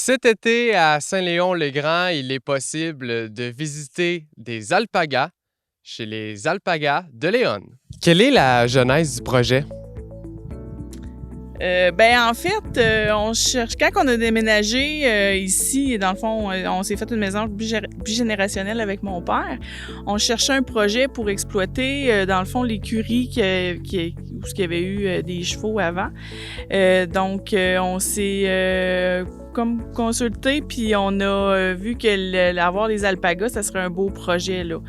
Cet été, à Saint-Léon-le-Grand, il est possible de visiter des alpagas chez les Alpagas de Léon. Quelle est la genèse du projet? En fait, on cherche quand on a déménagé ici, dans le fond, on s'est fait une maison bigénérationnelle avec mon père. On cherchait un projet pour exploiter, dans le fond, l'écurie où il y avait eu des chevaux avant. On s'est comme consulté, puis on a vu que avoir des alpagas, ça serait un beau projet, là.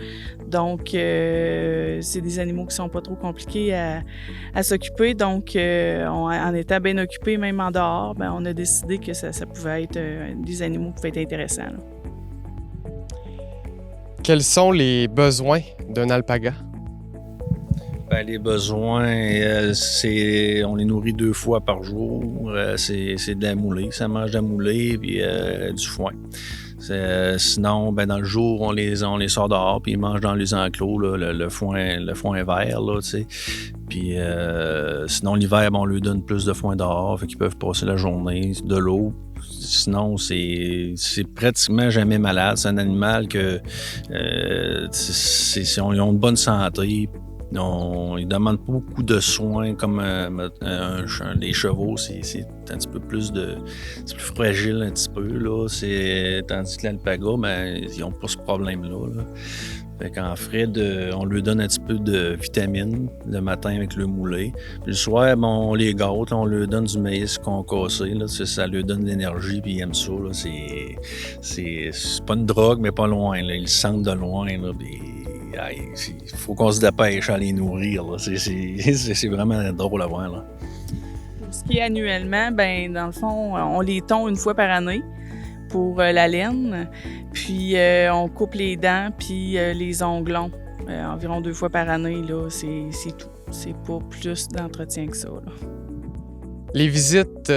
Donc, c'est des animaux qui sont pas trop compliqués à s'occuper. Donc, en étant bien occupés, même en dehors, on a décidé que ça pouvait être des animaux qui pouvaient être intéressants, là. Quels sont les besoins d'un alpaga? Les besoins, on les nourrit 2 fois par jour. C'est de la moulée. Ça mange de la moulée puis du foin. Sinon, dans le jour, on les sort dehors puis ils mangent dans les enclos, là, le foin vert, là, tu sais. Puis sinon, l'hiver, on leur donne plus de foin dehors, fait qu'ils peuvent passer la journée, de l'eau. Sinon, c'est pratiquement jamais malade. C'est un animal que ils ont une bonne santé. Ils demandent pas beaucoup de soins comme les chevaux, c'est un petit peu c'est plus fragile un petit peu, là. Tandis que l'alpaga, ils n'ont pas ce problème-là, là. Fait qu'en frais, on leur donne un petit peu de vitamines le matin avec le moulé. Puis le soir, on les gâte, on leur donne du maïs concassé, là. Ça leur donne de l'énergie, puis ils aiment ça, là. C'est pas une drogue, mais pas loin, là. Ils le sentent de loin, là, puis il faut qu'on se dépêche à les nourrir, là. C'est vraiment drôle à voir, là. Pour ce qui est annuellement, dans le fond, on les tond une fois par année pour la laine. Puis on coupe les dents puis les onglons environ 2 fois par année, là. C'est tout. C'est pas plus d'entretien que ça, là. Les visites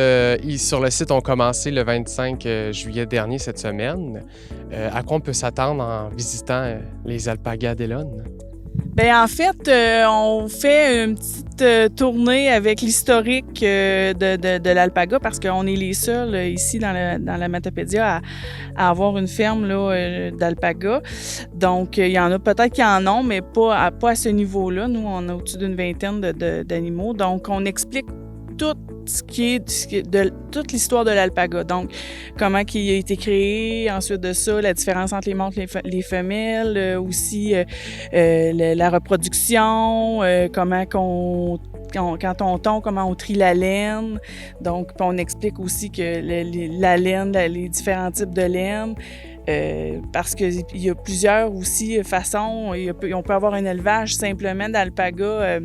sur le site ont commencé le 25 juillet dernier, cette semaine. À quoi on peut s'attendre en visitant les Alpagas d'Elon? En fait, on fait une petite tournée avec l'historique de l'alpaga parce qu'on est les seuls ici dans la Matapédia à avoir une ferme là, d'alpaga. Donc, il y en a peut-être qui en ont, mais pas à ce niveau-là. Nous, on a au-dessus d'une vingtaine d'animaux. Donc, on explique toute l'histoire de l'alpaga. Donc, comment il a été créé, ensuite de ça, la différence entre les mâles et les femelles, aussi la reproduction, quand on tond, comment on trie la laine. Donc, on explique aussi que la laine, les différents types de laine. Parce qu'il y a plusieurs aussi façons. On peut avoir un élevage simplement d'alpaga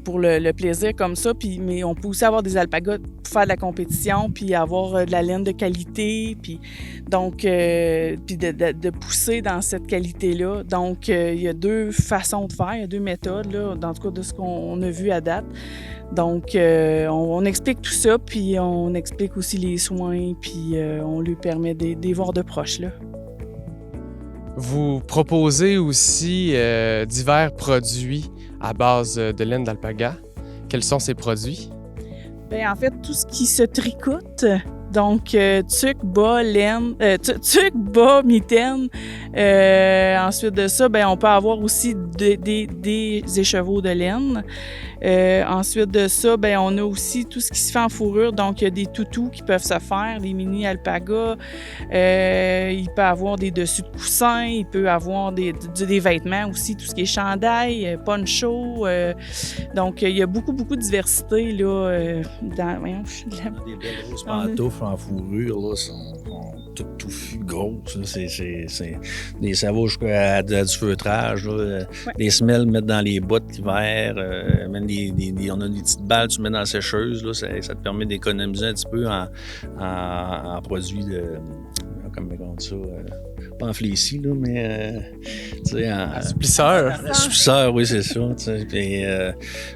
pour le plaisir comme ça, mais on peut aussi avoir des alpagas pour faire de la compétition, puis avoir de la laine de qualité, puis donc puis de pousser dans cette qualité-là. Donc, il y a 2 façons de faire, il y a 2 méthodes, là, dans tout cas de ce qu'on a vu à date. Donc, on explique tout ça, puis on explique aussi les soins, puis on lui permet de les voir de proche, là. Vous proposez aussi divers produits à base de laine d'alpaga. Quels sont ces produits? En fait, tout ce qui se tricote, donc tuque, bas, laine, tuque, bas, mitaine. Ensuite de ça, on peut avoir aussi des écheveaux de laine. Ensuite de ça, on a aussi tout ce qui se fait en fourrure. Donc, il y a des toutous qui peuvent se faire, des mini alpagas. Il peut avoir des dessus de coussins. Il peut avoir des vêtements aussi, tout ce qui est chandail, poncho. Donc, il y a beaucoup de diversité, là. Des belles grosses pantoufles en fourrure, là, sont toutes touffues, grosses. Ça va jusqu'à du feutrage, là. Ouais. Les semelles mettre dans les bottes l'hiver. Même on a des petites balles, tu mets dans la sécheuse, là, ça te permet d'économiser un petit peu en produits de. Comme on dit ça, pas en fléci, là, mais Assoupisseur. Assoupisseur, oui, c'est ça. Puis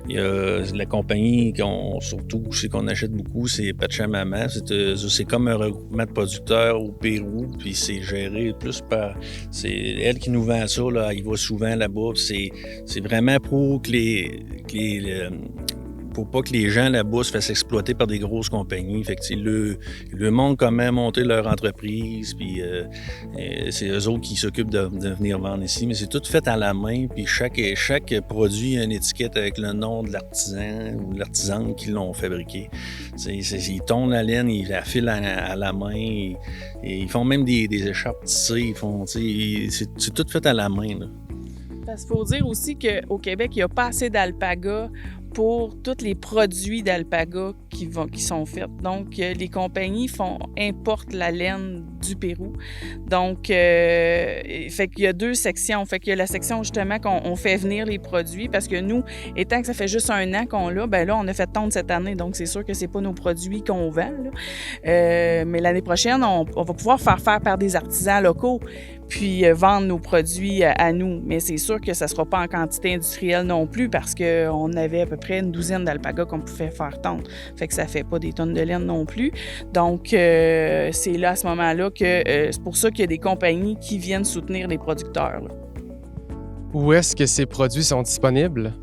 il y a la compagnie surtout qu'on achète beaucoup, c'est Pachamama. C'est comme un regroupement de producteurs au Pérou, puis c'est géré plus par. C'est elle qui nous vend ça, là. Il va souvent là-bas. C'est vraiment pour que pour pas que les gens là-bas se fassent exploiter par des grosses compagnies. Fait que, ils leur montrent comment monter leur entreprise, puis c'est eux autres qui s'occupent de venir vendre ici. Mais c'est tout fait à la main, puis chaque produit a une étiquette avec le nom de l'artisan ou de l'artisane qui l'ont fabriqué. Ils tondent la laine, ils la filent à la main, et ils font même des écharpes tissées. C'est tout fait à la main, là. Parce qu'il faut dire aussi qu'au Québec, il n'y a pas assez d'alpaga pour tous les produits d'alpaga qui sont faits. Donc, les compagnies importent la laine du Pérou. Donc, fait qu'il y a 2 sections. Fait qu'il y a la section, justement, qu'on fait venir les produits, parce que nous, étant que ça fait juste 1 an qu'on l'a, ben là, on a fait tondre cette année. Donc, c'est sûr que c'est pas nos produits qu'on vend, là. Mais l'année prochaine, on va pouvoir faire par des artisans locaux, puis vendre nos produits à nous. Mais c'est sûr que ça ne sera pas en quantité industrielle non plus, parce qu'on avait à peu près une douzaine d'alpagas qu'on pouvait faire tondre. Fait que ça ne fait pas des tonnes de laine non plus. Donc, c'est là, à ce moment-là, que c'est pour ça qu'il y a des compagnies qui viennent soutenir les producteurs, là. Où est-ce que ces produits sont disponibles?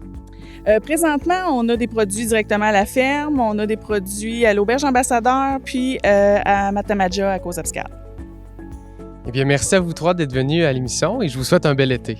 Présentement, on a des produits directement à la ferme, on a des produits à l'Auberge Ambassadeur, puis à Matamaja, à Cozapscal. Eh bien, merci à vous 3 d'être venus à l'émission et je vous souhaite un bel été.